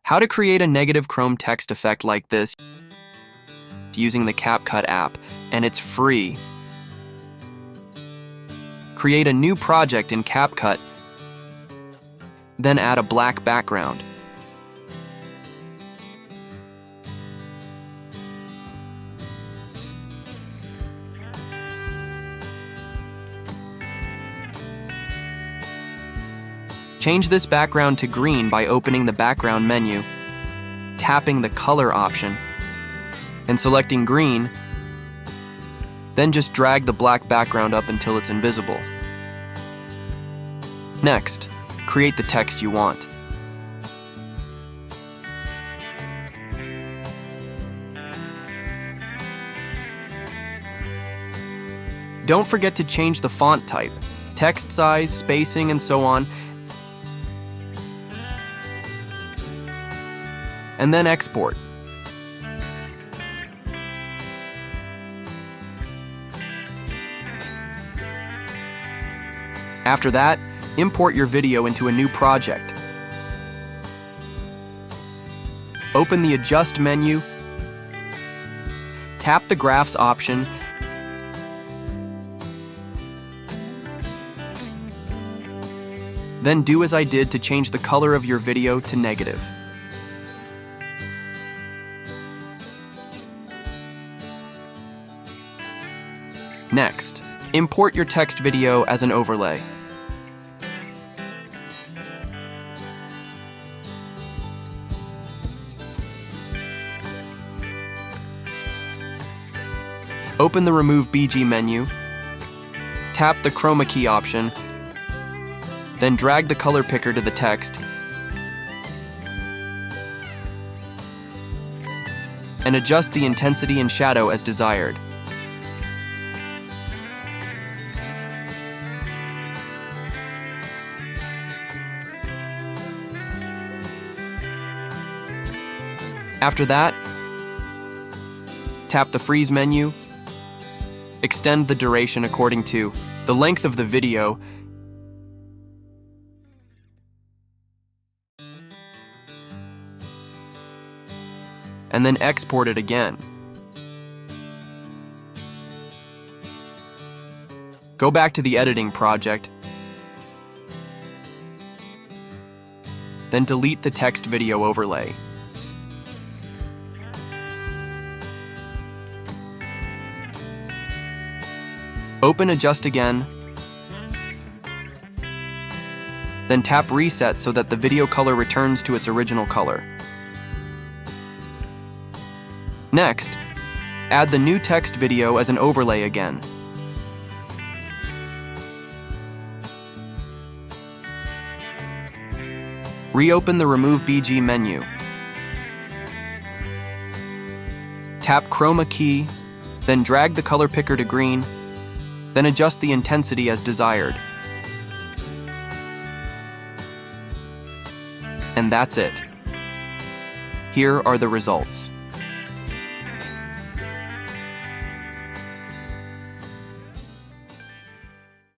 How to create a negative chrome text effect like this using the CapCut app, and it's free. Create a new project in CapCut, then add a black background. Change this background to green by opening the background menu, tapping the color option, and selecting green. Then just drag the black background up until it's invisible. Next, create the text you want. Don't forget to change the font type, text size, spacing, and so on, and then export. After that, import your video into a new project. Open the Adjust menu, tap the Graphs option, then do as I did to change the color of your video to negative. Next, import your text video as an overlay. Open the Remove BG menu, tap the chroma key option, then drag the color picker to the text, and adjust the intensity and shadow as desired. After that, tap the Freeze menu, extend the duration according to the length of the video, and then export it again. Go back to the editing project, then delete the text video overlay. Open Adjust again, then tap Reset so that the video color returns to its original color. Next, add the new text video as an overlay again. Reopen the Remove BG menu. Tap Chroma key, then drag the color picker to green, then adjust the intensity as desired. And that's it. Here are the results.